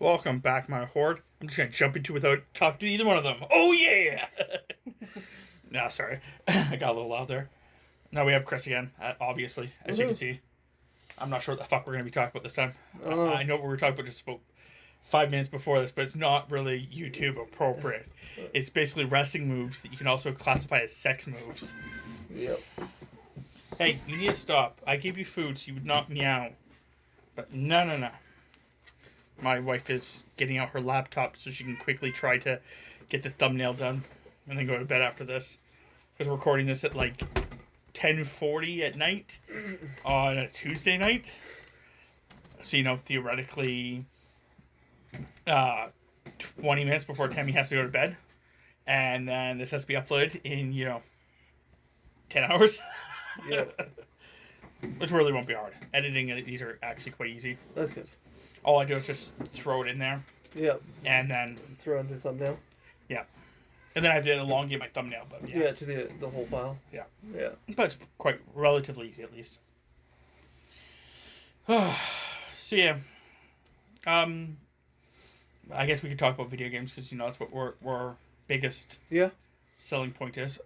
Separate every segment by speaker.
Speaker 1: Welcome back, my horde. I'm just gonna jump into it without talking to either one of them. Oh yeah! Nah, sorry. I got a little loud there. Now we have Chris again, obviously, as you can see. I'm not sure what the fuck we're gonna be talking about this time. I know what we were talking about just about 5 minutes before this, but it's not really YouTube appropriate. It's basically wrestling moves that you can also classify as sex moves.
Speaker 2: Yep.
Speaker 1: Hey, you need to stop. I gave you food so you would not meow. But no. My wife is getting out her laptop so she can quickly try to get the thumbnail done and then go to bed after this. Because we're recording this at like 10:40 at night on a Tuesday night. So, theoretically, 20 minutes before Tammy has to go to bed. And then this has to be uploaded in, 10 hours.
Speaker 2: Yeah.
Speaker 1: Which really won't be hard. Editing these are actually quite easy.
Speaker 2: That's good.
Speaker 1: All I do is just throw it in there.
Speaker 2: Yep.
Speaker 1: And then
Speaker 2: throw in the thumbnail.
Speaker 1: Yeah. And then I have to elongate my thumbnail, but yeah.
Speaker 2: Yeah, to the whole file.
Speaker 1: Yeah.
Speaker 2: Yeah.
Speaker 1: But it's quite relatively easy at least. So yeah. I guess we could talk about video games because that's what our biggest selling point is.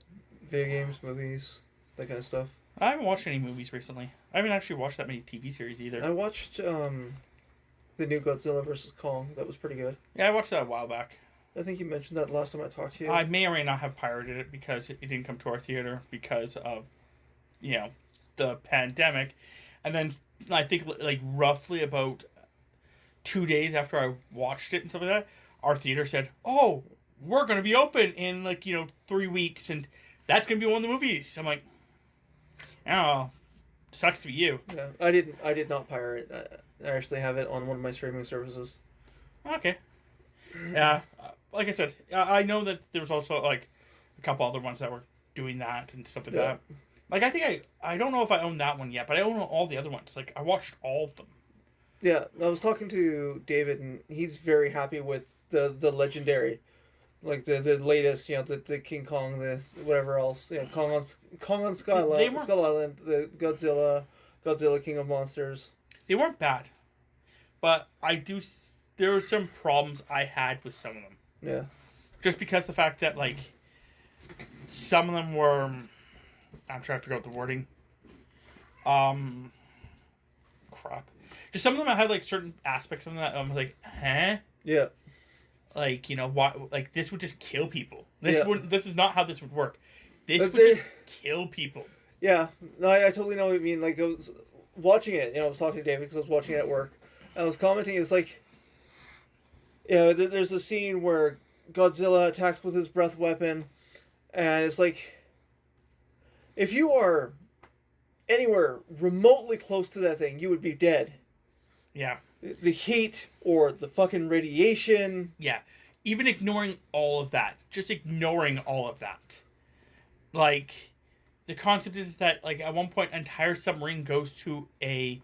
Speaker 2: Video games, movies, that kind of stuff.
Speaker 1: I haven't watched any movies recently. I haven't actually watched that many TV series either.
Speaker 2: I watched the new Godzilla vs. Kong. That was pretty good.
Speaker 1: Yeah, I watched that a while back.
Speaker 2: I think you mentioned that last time I talked to you.
Speaker 1: I may or may not have pirated it because it didn't come to our theater because of, the pandemic. And then I think like roughly about 2 days after I watched it and stuff like that, our theater said, "Oh, we're going to be open in 3 weeks and that's going to be one of the movies." I'm like, "Oh, sucks to be you."
Speaker 2: Yeah, I did not pirate it. I actually have it on one of my streaming services.
Speaker 1: Okay. Yeah, like I said, I know that there's also a couple other ones that were doing that and stuff like that. I think I don't know if I own that one yet, but I own all the other ones. I watched all of them.
Speaker 2: Yeah, I was talking to David, and he's very happy with the legendary, the latest, the King Kong, the whatever else, Kong on Skull Island, the Godzilla King of Monsters.
Speaker 1: They weren't bad, but there were some problems I had with some of them.
Speaker 2: Yeah. Just
Speaker 1: because the fact that some of them were, I'm trying to figure out the wording. Crap. Just some of them I had certain aspects of them that I'm like, huh?
Speaker 2: Yeah.
Speaker 1: Why? This would just kill people. This is not how this would work. This would just kill people.
Speaker 2: Yeah. No, I totally know what you mean. I was watching it. I was talking to David because I was watching it at work. And I was commenting. It's there's a scene where Godzilla attacks with his breath weapon, and it's if you are anywhere remotely close to that thing, you would be dead.
Speaker 1: Yeah.
Speaker 2: The heat or the fucking radiation.
Speaker 1: Yeah. Even ignoring all of that. Just ignoring all of that. The concept is that, at one point, an entire submarine goes to a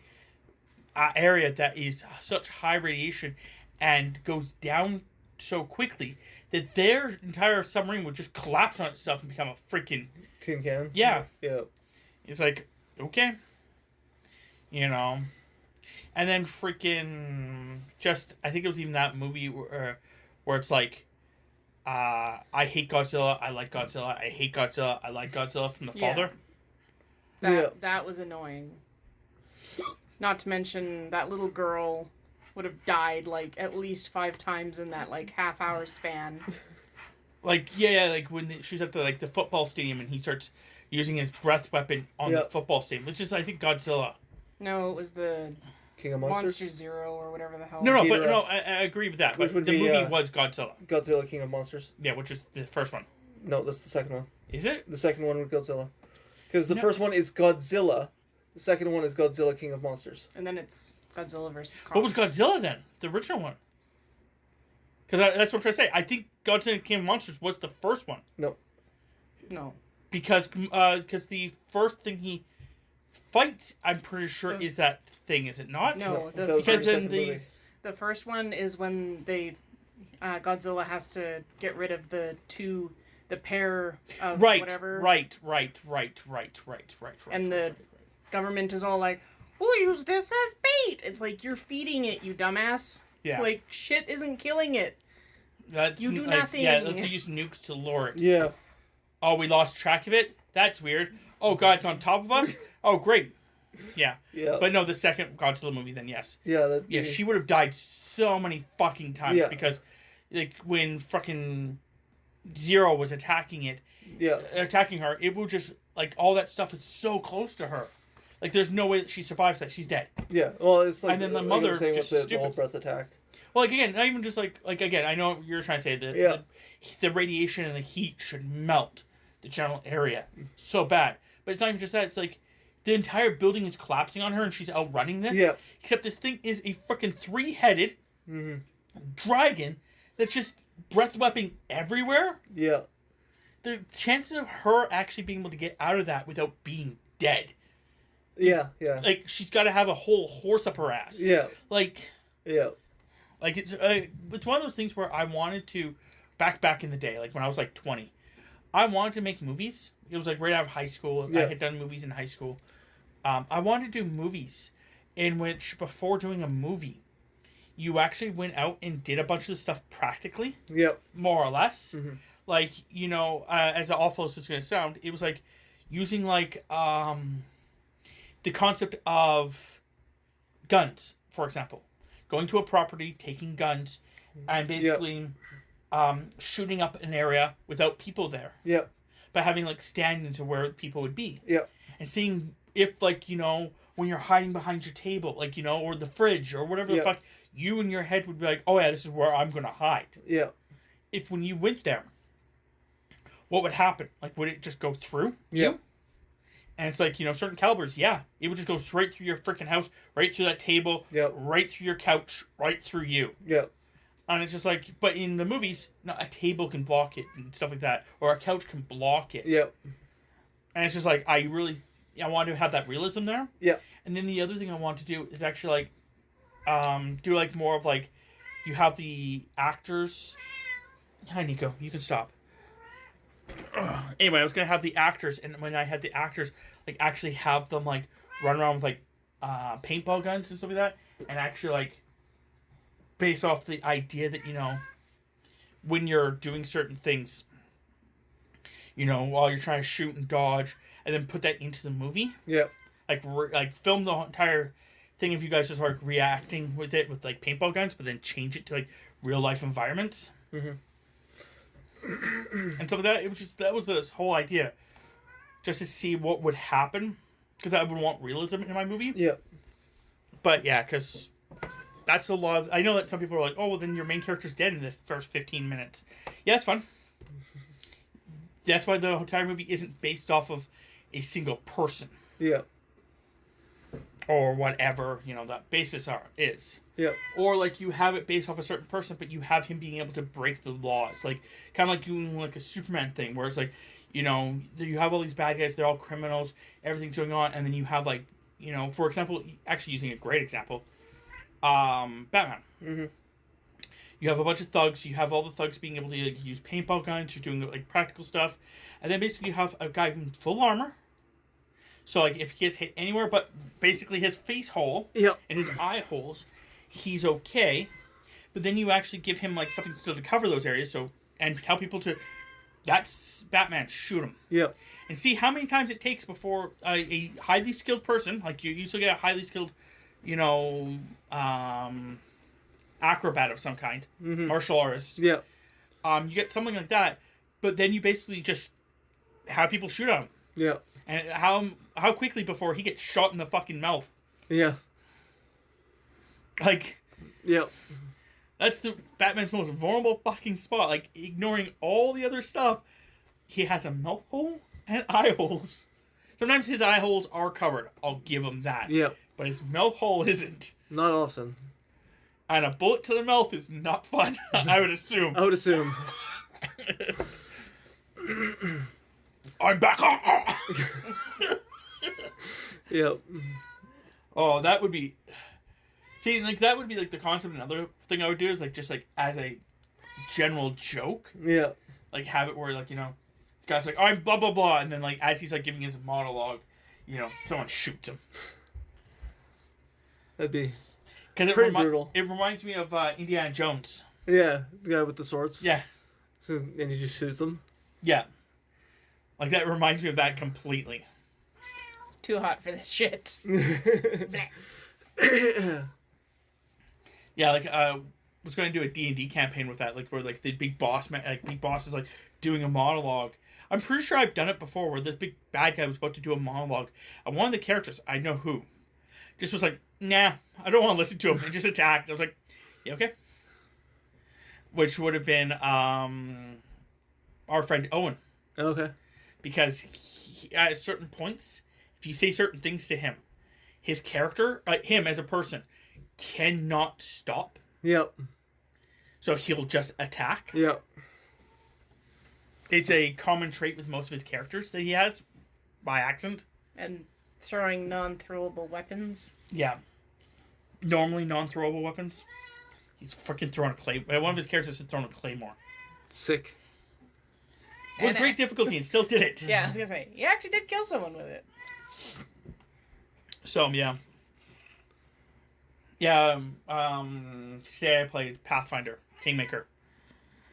Speaker 1: area that is such high radiation and goes down so quickly that their entire submarine would just collapse on itself and become a freaking
Speaker 2: tin can.
Speaker 1: Yeah.
Speaker 2: Yeah.
Speaker 1: It's okay. And then freaking I think it was even that movie where it's I hate Godzilla, I like Godzilla, I hate Godzilla, I like Godzilla from the father.
Speaker 3: That was annoying. Not to mention that little girl would have died at least 5 times in that half-hour span.
Speaker 1: When she's at the football stadium and he starts using his breath weapon on the football stadium, which is I think Godzilla.
Speaker 3: No, it was the
Speaker 2: King of Monsters?
Speaker 3: Monster Zero or whatever the hell.
Speaker 1: I agree with that. But the movie was Godzilla.
Speaker 2: Godzilla King of Monsters.
Speaker 1: Yeah, which is the first one.
Speaker 2: No, that's the second one.
Speaker 1: Is it?
Speaker 2: The second one with Godzilla. Because the first one is Godzilla. The second one is Godzilla King of Monsters.
Speaker 3: And then it's Godzilla versus Kong.
Speaker 1: What was Godzilla then? The original one? Because that's what I'm trying to say. I think Godzilla King of Monsters was the first one.
Speaker 2: No.
Speaker 1: Because the first thing he fights, I'm pretty sure, is that thing, is it not?
Speaker 3: No.
Speaker 1: Because then
Speaker 3: the first one is when Godzilla has to get rid of the pair of whatever.
Speaker 1: Right.
Speaker 3: And the government is all we'll use this as bait. It's you're feeding it, you dumbass.
Speaker 1: Yeah.
Speaker 3: Like, shit isn't killing it. You do
Speaker 1: like,
Speaker 3: nothing.
Speaker 1: Yeah, let's use nukes to lure it.
Speaker 2: Yeah.
Speaker 1: Oh, we lost track of it? That's weird. Oh, God, it's on top of us? Oh, great. Yeah.
Speaker 2: Yeah.
Speaker 1: But no, the second Godzilla movie, then yes.
Speaker 2: Yeah.
Speaker 1: Yeah, she would have died so many fucking times because, like, when fucking Zero was attacking her, it will just, like, all that stuff is so close to her. Like, there's no way that she survives that. She's dead.
Speaker 2: Yeah. Well, it's like,
Speaker 1: and then the mother just
Speaker 2: with the
Speaker 1: stupid.
Speaker 2: whole breath attack.
Speaker 1: Well, like, again, not even just like again, I know what you're trying to say that the radiation and the heat should melt the general area so bad. But it's not even just that. It's like the entire building is collapsing on her and she's outrunning this.
Speaker 2: Yeah.
Speaker 1: Except this thing is a freaking 3-headed dragon that's just breath weapon everywhere.
Speaker 2: Yeah.
Speaker 1: The chances of her actually being able to get out of that without being dead.
Speaker 2: Yeah.
Speaker 1: Like, she's got to have a whole horse up her ass.
Speaker 2: Yeah.
Speaker 1: Like, it's one of those things where I wanted to, back in the day, like when I was like 20, I wanted to make movies. It was like right out of high school. I had done movies in high school. I wanted to do movies in which, before doing a movie, you actually went out and did a bunch of the stuff practically.
Speaker 2: Yep.
Speaker 1: More or less.
Speaker 2: Mm-hmm.
Speaker 1: Like, you know, as awful as it's going to sound, it was like using like the concept of guns, for example. Going to a property, taking guns, and basically shooting up an area without people there.
Speaker 2: Yep.
Speaker 1: But having, like, stand-ins to where people would be.
Speaker 2: Yep.
Speaker 1: And seeing if, like, you know, when you're hiding behind your table, like, you know, or the fridge, or whatever the fuck, you in your head would be like, oh yeah, this is where I'm going to hide.
Speaker 2: Yeah.
Speaker 1: If when you went there, what would happen? Like, would it just go through you? And it's like, you know, certain calibers, it would just go straight through your freaking house, right through that table, right through your couch, right through you.
Speaker 2: Yep.
Speaker 1: And it's just like, but in the movies, no, a table can block it and stuff like that, or a couch can block it.
Speaker 2: Yep.
Speaker 1: And it's just like, I want to have that realism there.
Speaker 2: Yeah.
Speaker 1: And then the other thing I want to do is actually like, do like more of like, you have the actors. Hi, Nico, you can stop. Anyway, I was gonna have the actors, and when I had the actors, like, actually have them like run around with like paintball guns and stuff like that, and actually like base off the idea that, you know, when you're doing certain things, you know, while you're trying to shoot and dodge, and then put that into the movie.
Speaker 2: Yep.
Speaker 1: Like film the entire thing of you guys just like reacting with it with like paintball guns, but then change it to like real life environments.
Speaker 2: Mm-hmm.
Speaker 1: And stuff like that. It was just, that was this whole idea, just to see what would happen, because I would want realism in my movie.
Speaker 2: Yeah.
Speaker 1: But yeah, because that's a lot of, I know that some people are like, oh, well, then your main character's dead in the first 15 minutes. Yeah, it's fun. That's why the entire movie isn't based off of a single person.
Speaker 2: Yeah.
Speaker 1: Or whatever, you know, that basis is.
Speaker 2: Yeah.
Speaker 1: Or like you have it based off a certain person, but you have him being able to break the laws. Like, kind of like doing like a Superman thing, where it's like, you know, you have all these bad guys, they're all criminals, everything's going on, and then you have like, you know, for example, actually using a great example, Batman.
Speaker 2: Mm-hmm.
Speaker 1: You have a bunch of thugs, you have all the thugs being able to like use paintball guns, you're doing like practical stuff, and then basically you have a guy in full armor. So like if he gets hit anywhere but basically his face hole and his eye holes, he's okay. But then you actually give him like something still to cover those areas, so, and tell people to, that's Batman, shoot him.
Speaker 2: Yep.
Speaker 1: And see how many times it takes before a highly skilled person, like you usually get a highly skilled, you know, acrobat of some kind, martial artist.
Speaker 2: Yeah.
Speaker 1: You get something like that, but then you basically just have people shoot him.
Speaker 2: Yeah.
Speaker 1: And how quickly before he gets shot in the fucking mouth.
Speaker 2: Yeah.
Speaker 1: Like,
Speaker 2: yeah.
Speaker 1: That's the Batman's most vulnerable fucking spot. Like, ignoring all the other stuff, he has a mouth hole and eye holes. Sometimes his eye holes are covered. I'll give him that.
Speaker 2: Yeah.
Speaker 1: But his mouth hole isn't.
Speaker 2: Not often.
Speaker 1: And a bullet to the mouth is not fun, I would assume.
Speaker 2: I would assume.
Speaker 1: I'm back.
Speaker 2: Yep.
Speaker 1: Oh, that would be... See, like, that would be, like, the concept. Another thing I would do is, like, just, like, as a general joke.
Speaker 2: Yeah.
Speaker 1: Like, have it where, like, you know, the guy's like, I'm blah, blah, blah. And then, like, as he's, like, giving his monologue, you know, someone shoots him.
Speaker 2: That'd be...
Speaker 1: Because
Speaker 2: Pretty brutal.
Speaker 1: It reminds me of Indiana Jones.
Speaker 2: Yeah, the guy with the swords.
Speaker 1: Yeah.
Speaker 2: So, and he just shoots them.
Speaker 1: Yeah. Like, that reminds me of that completely.
Speaker 3: Too hot for this shit.
Speaker 1: Yeah, like, was going to do a D&D campaign with that, like, where, like, the big boss is, like, doing a monologue. I'm pretty sure I've done it before, where this big bad guy was about to do a monologue, and one of the characters, I know who, just was like, nah, I don't want to listen to him, and just attacked. I was like, yeah, okay. Which would have been, our friend Owen.
Speaker 2: Okay.
Speaker 1: Because he, at certain points, if you say certain things to him, his character, him as a person, cannot stop.
Speaker 2: Yep.
Speaker 1: So he'll just attack.
Speaker 2: Yep.
Speaker 1: It's a common trait with most of his characters that he has by accident.
Speaker 3: And throwing non-throwable weapons.
Speaker 1: Yeah. Normally non-throwable weapons. He's freaking throwing a claymore. One of his characters had thrown a claymore.
Speaker 2: Sick.
Speaker 1: With great difficulty and still did it.
Speaker 3: Yeah, I was going to say, he actually did kill someone with it.
Speaker 1: So, yeah. Yeah, today I played Pathfinder, Kingmaker.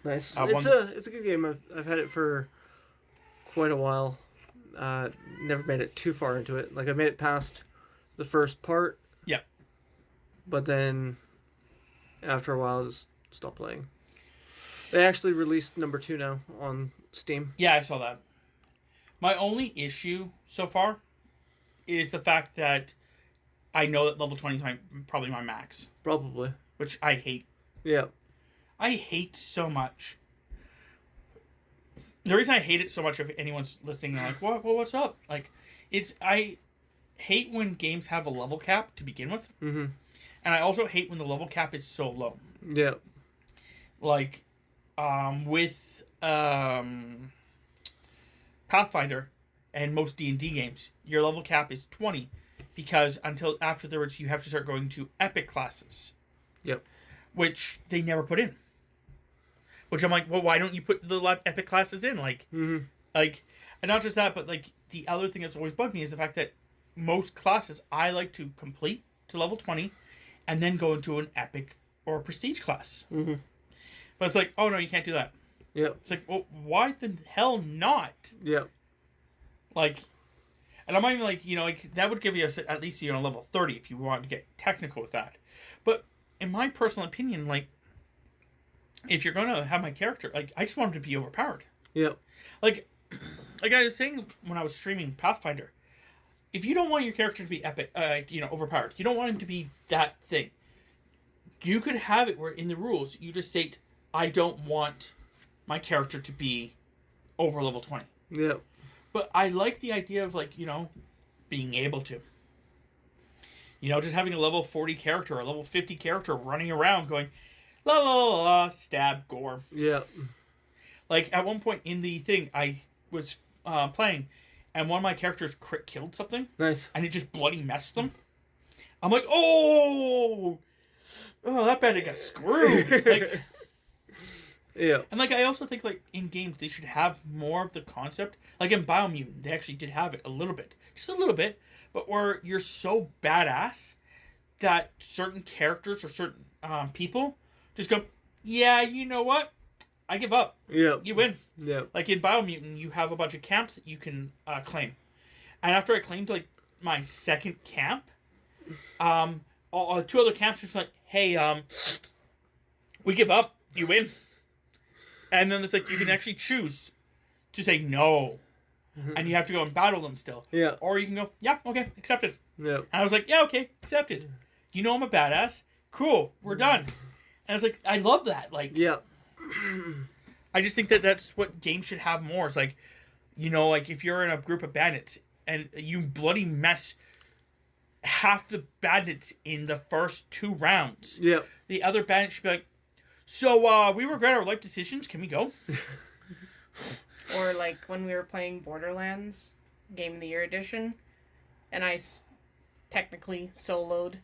Speaker 2: Nice. It's a good game. I've had it for quite a while. Never made it too far into it. Like, I made it past the first part.
Speaker 1: Yeah.
Speaker 2: But then, after a while, I just stopped playing. They actually released number 2 now on Steam.
Speaker 1: Yeah, I saw that. My only issue so far is the fact that I know that level 20 is probably my max.
Speaker 2: Probably.
Speaker 1: Which I hate.
Speaker 2: Yeah.
Speaker 1: I hate so much. The reason I hate it so much, if anyone's listening, they're like, "What? Well, what's up?" Like, I hate when games have a level cap to begin with,
Speaker 2: Mm-hmm.
Speaker 1: and I also hate when the level cap is so low.
Speaker 2: Yeah.
Speaker 1: Like, with Pathfinder and most D&D games, your level cap is 20, because until afterwards you have to start going to epic classes.
Speaker 2: Yep.
Speaker 1: Which they never put in. Which I'm like, well, why don't you put the epic classes in? Like,
Speaker 2: Mm-hmm.
Speaker 1: like, and not just that, but like the other thing that's always bugged me is the fact that most classes I like to complete to level 20, and then go into an epic or a prestige class.
Speaker 2: Mm-hmm.
Speaker 1: But it's like, oh no, you can't do that.
Speaker 2: Yep.
Speaker 1: It's like, well, why the hell not?
Speaker 2: Yep.
Speaker 1: Like, and I'm not even like, like that would give you at least level 30 if you want to get technical with that. But in my personal opinion, like, if you're gonna have my character, like, I just want him to be overpowered.
Speaker 2: Yep.
Speaker 1: Like I was saying when I was streaming Pathfinder, if you don't want your character to be epic, overpowered, you don't want him to be that thing. You could have it where in the rules you just state, I don't want my character to be over level 20.
Speaker 2: Yep.
Speaker 1: But I like the idea of, like, being able to. Just having a level 40 character or a level 50 character running around going, la la la la, stab, gore.
Speaker 2: Yeah.
Speaker 1: Like, at one point in the thing, I was playing, and one of my characters crit killed something.
Speaker 2: Nice.
Speaker 1: And it just bloody messed them. I'm like, oh, that bandit got screwed. Like,
Speaker 2: yeah.
Speaker 1: And, like, I also think, like, in games, they should have more of the concept. Like, in Biomutant, they actually did have it a little bit. Just a little bit. But where you're so badass that certain characters or certain people just go, yeah, you know what? I give up.
Speaker 2: Yeah.
Speaker 1: You win.
Speaker 2: Yeah.
Speaker 1: Like, in Biomutant, you have a bunch of camps that you can claim. And after I claimed, like, my second camp, two other camps just like, hey, we give up. You win. And then it's like, you can actually choose to say no. And you have to go and battle them still.
Speaker 2: Yeah.
Speaker 1: Or you can go, yeah, okay, accepted.
Speaker 2: Yeah.
Speaker 1: And I was like, yeah, okay, accepted. I'm a badass. Cool, we're done. And I was like, I love that. Like,
Speaker 2: yeah.
Speaker 1: I just think that that's what games should have more. It's like, like if you're in a group of bandits and you bloody mess half the bandits in the first 2 rounds.
Speaker 2: Yeah.
Speaker 1: The other bandits should be like, so, we regret our life decisions. Can we go?
Speaker 3: Or, like, when we were playing Borderlands, Game of the Year edition, and I technically soloed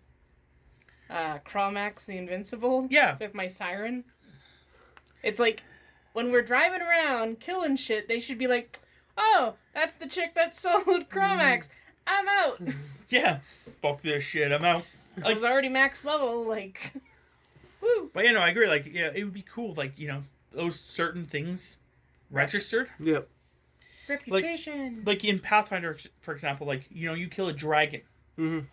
Speaker 3: Cromax the Invincible with my siren. It's like, when we're driving around killing shit, they should be like, oh, that's the chick that soloed Cromax. I'm out.
Speaker 1: Yeah. Fuck this shit. I'm out.
Speaker 3: I was already max level, like, woo.
Speaker 1: But I agree. Like, yeah, it would be cool. Like, those certain things registered.
Speaker 2: Yep.
Speaker 3: Reputation.
Speaker 1: Like in Pathfinder, for example, like you kill a dragon.
Speaker 2: Mm-hmm.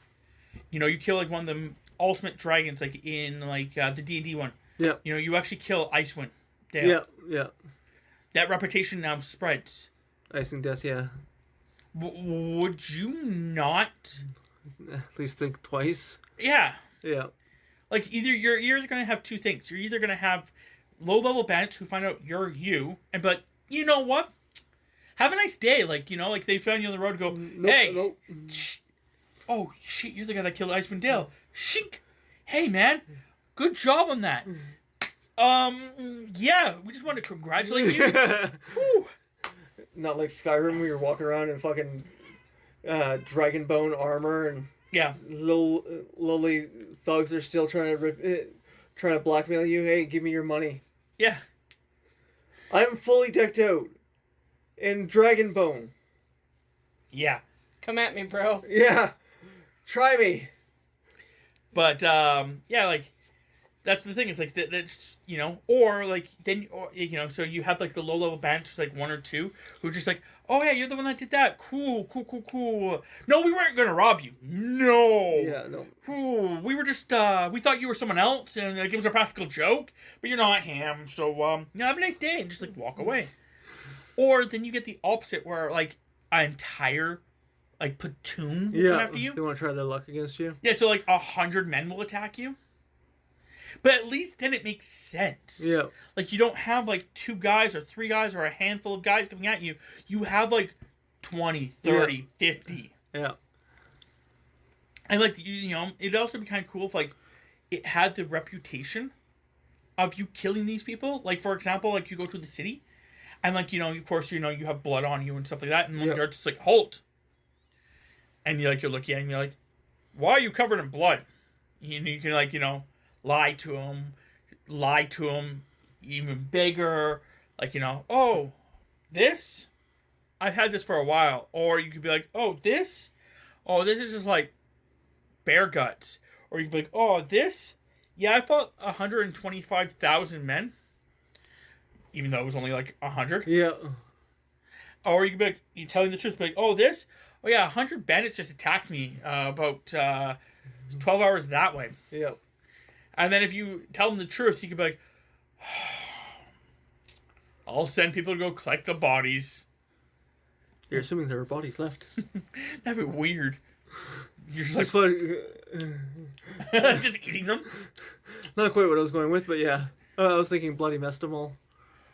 Speaker 1: You kill like one of the ultimate dragons, like in like the D&D one.
Speaker 2: Yep.
Speaker 1: You actually kill Icewind Dale.
Speaker 2: Yeah. Yeah.
Speaker 1: That reputation now spreads.
Speaker 2: Icing Death. Yeah.
Speaker 1: Would you not?
Speaker 2: At least think twice.
Speaker 1: Yeah.
Speaker 2: Yeah.
Speaker 1: Like you're either gonna have two things. You're either gonna have low-level bandits who find out you're you, but you know what? Have a nice day. Like like they found you on the road. And go, hey.
Speaker 2: Nope.
Speaker 1: Oh shit! You're the guy that killed Icewind Dale. Shink. Hey man, good job on that. Yeah, we just wanted to congratulate you. Whew.
Speaker 2: Not like Skyrim where you're walking around in fucking dragon bone armor and
Speaker 1: Yeah.
Speaker 2: lowly thugs are still trying to blackmail you. Hey, give me your money.
Speaker 1: Yeah.
Speaker 2: I'm fully decked out in dragon bone.
Speaker 1: Yeah.
Speaker 3: Come at me, bro.
Speaker 2: Yeah, try me.
Speaker 1: But yeah, like that's the thing. It's like that's or like then so you have like the low level bandits, like one or two who are just like, oh yeah, you're the one that did that. Cool. No, we weren't gonna rob you. No.
Speaker 2: Yeah, no.
Speaker 1: Ooh, we were just we thought you were someone else, and like, it was a practical joke, but you're not him. So have a nice day, and just like walk away. Or then you get the opposite, where like an entire like platoon will come after you.
Speaker 2: They want to try their luck against you.
Speaker 1: Yeah, so like 100 men will attack you. But at least then it makes sense.
Speaker 2: Yeah.
Speaker 1: Like you don't have like 2 guys or 3 guys or a handful of guys coming at you. You have like 20, 30, 50.
Speaker 2: Yeah.
Speaker 1: And like it'd also be kind of cool if like it had the reputation of you killing these people. Like for example, like you go to the city and like of course you have blood on you and stuff like that, and one of the guards is like, halt. And you're looking at him, you're like, why are you covered in blood? You can like, lie to him even bigger. Like, oh, this? I've had this for a while. Or you could be like, oh, this is just like bear guts. Or you could be like, oh, this? Yeah, I fought 125,000 men. Even though it was only like 100.
Speaker 2: Yeah.
Speaker 1: Or you could be like, you telling the truth, be like, oh, this? Oh yeah, 100 bandits just attacked me about 12 hours that way.
Speaker 2: Yeah.
Speaker 1: And then if you tell them the truth, you could be like, I'll send people to go collect the bodies.
Speaker 2: You're assuming there are bodies left.
Speaker 1: That'd be weird. You're just like,
Speaker 2: funny.
Speaker 1: just eating them?
Speaker 2: Not quite what I was going with, but yeah. I was thinking bloody messed them all.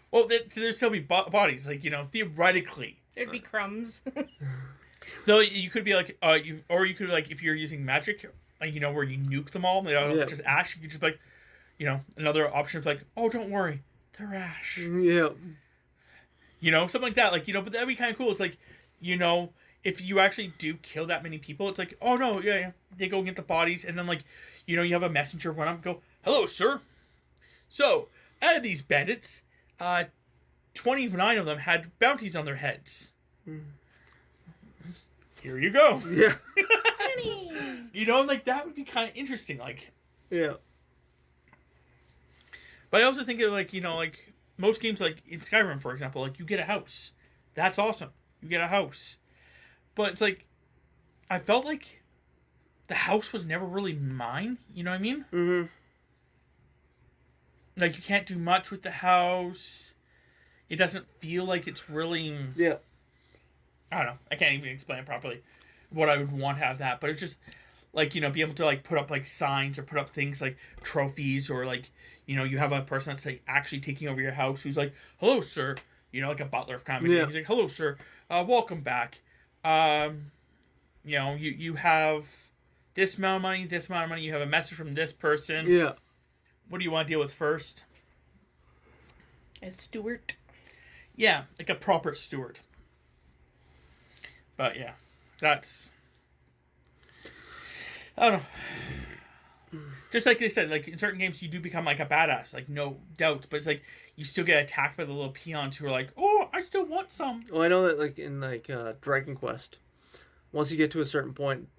Speaker 1: Well, there'd still be bodies. Like, theoretically.
Speaker 3: There'd be crumbs.
Speaker 1: No, you could be like, you could like, if you're using magic, like, where you nuke them all, just ash, you could just be like, another option is like, oh, don't worry, they're ash.
Speaker 2: Yeah.
Speaker 1: Something like that, like, but that'd be kind of cool. It's like, if you actually do kill that many people, it's like, oh no, yeah, they go and get the bodies, and then like, you have a messenger run up and go, hello, sir. So, out of these bandits, 29 of them had bounties on their heads. Here you go.
Speaker 2: Yeah.
Speaker 1: Like that would be kind of interesting. Like,
Speaker 2: yeah.
Speaker 1: But I also think of like, like most games, like in Skyrim, for example, like you get a house. That's awesome. You get a house. But it's like, I felt like the house was never really mine. You know what I mean?
Speaker 2: Mm-hmm.
Speaker 1: Like you can't do much with the house. It doesn't feel like it's really.
Speaker 2: Yeah.
Speaker 1: I don't know. I can't even explain it properly. What I would want to have that, but it's just like be able to like put up like signs or put up things like trophies, or like you have a person that's like actually taking over your house who's like, hello sir, like a butler kind of. Yeah. He's like, hello sir, welcome back. You have this amount of money, this amount of money. You have a message from this person.
Speaker 2: Yeah.
Speaker 1: What do you want to deal with first?
Speaker 3: A steward.
Speaker 1: Yeah, like a proper steward. But yeah, that's, I don't know. Just like they said, like in certain games you do become like a badass, like no doubt. But it's like you still get attacked by the little peons who are like, oh, I still want some.
Speaker 2: Well, I know that like in like Dragon Quest, once you get to a certain point,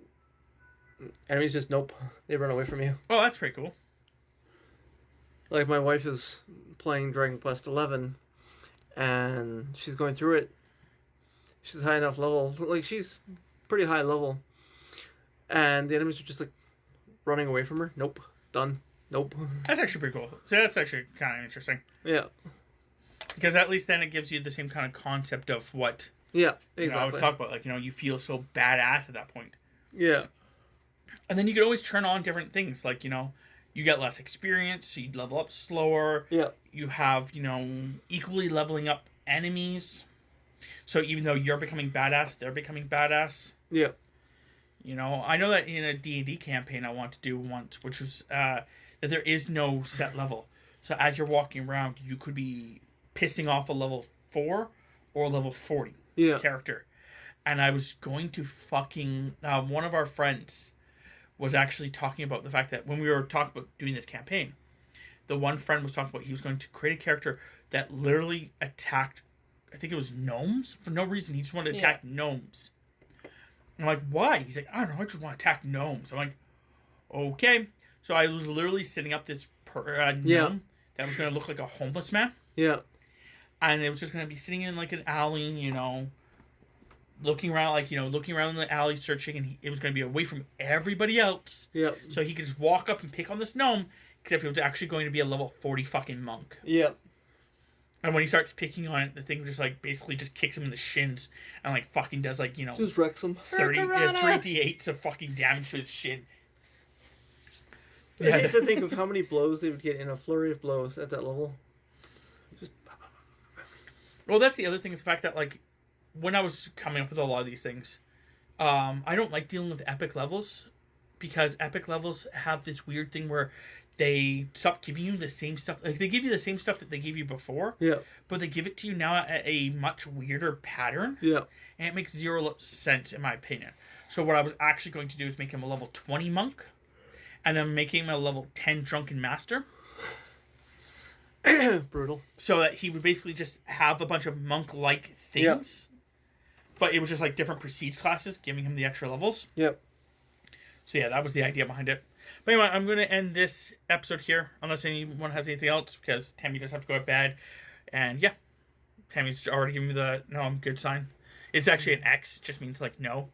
Speaker 2: enemies just nope. They run away from you.
Speaker 1: Oh, that's pretty cool.
Speaker 2: Like my wife is playing Dragon Quest 11, and she's going through it. She's high enough level. Like she's pretty high level, and the enemies are just like running away from her. Nope. Done. Nope.
Speaker 1: That's actually pretty cool. So that's actually kind of interesting.
Speaker 2: Yeah.
Speaker 1: Because at least then it gives you the same kind of concept of what.
Speaker 2: Yeah.
Speaker 1: Exactly. You know, I was talking about, like, you know, you feel so badass at that point.
Speaker 2: Yeah.
Speaker 1: And then you could always turn on different things, like, you know, you get less experience, so you level up slower.
Speaker 2: Yeah.
Speaker 1: You have, you know, equally leveling up enemies. So even though you're becoming badass, they're becoming badass.
Speaker 2: Yeah.
Speaker 1: You know, I know that in a D&D campaign I want to do once, which was that there is no set level. So as you're walking around, you could be pissing off a level 4 or level 40 character. And I was going to fucking... one of our friends was actually talking about the fact that when we were talking about doing this campaign, the one friend was talking about he was going to create a character that literally attacked, I think it was gnomes. For no reason, he just wanted to attack gnomes. I'm like, why? He's like, I don't know, I just want to attack gnomes. I'm like, okay. So I was literally setting up this gnome that was going to look like a homeless man.
Speaker 2: Yeah.
Speaker 1: And it was just going to be sitting in like an alley, you know, looking around, like, you know, looking around the alley searching, and it was going to be away from everybody else.
Speaker 2: Yeah.
Speaker 1: So he could just walk up and pick on this gnome, except it was actually going to be a level 40 fucking monk.
Speaker 2: Yeah.
Speaker 1: And when he starts picking on it, the thing just like basically just kicks him in the shins and like fucking does like, you know,
Speaker 2: just wrecks him.
Speaker 1: 3d8s of fucking damage to his shin.
Speaker 2: I hate to think of how many blows they would get in a flurry of blows at that level. Just.
Speaker 1: Well, that's the other thing, is the fact that, like, when I was coming up with a lot of these things, I don't like dealing with epic levels, because epic levels have this weird thing where they stop giving you the same stuff. Like, they give you the same stuff that they gave you before.
Speaker 2: Yeah.
Speaker 1: But they give it to you now at a much weirder pattern.
Speaker 2: Yeah.
Speaker 1: And it makes 0 sense, in my opinion. So what I was actually going to do is make him a level 20 monk, and then make him a level 10 drunken master.
Speaker 2: Brutal.
Speaker 1: So that he would basically just have a bunch of monk-like things. Yeah. But it was just like different prestige classes, giving him the extra levels.
Speaker 2: Yep.
Speaker 1: So yeah, that was the idea behind it. But anyway, I'm going to end this episode here, unless anyone has anything else, because Tammy does have to go to bed. And yeah, Tammy's already giving me the no, I'm good sign. It's actually an X, just means like no.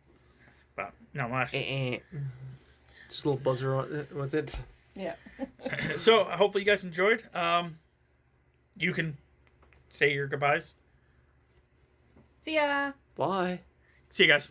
Speaker 1: But nonetheless.
Speaker 2: Just a little buzzer with it.
Speaker 3: Yeah.
Speaker 1: So hopefully you guys enjoyed. You can say your goodbyes.
Speaker 3: See ya.
Speaker 2: Bye.
Speaker 1: See you guys.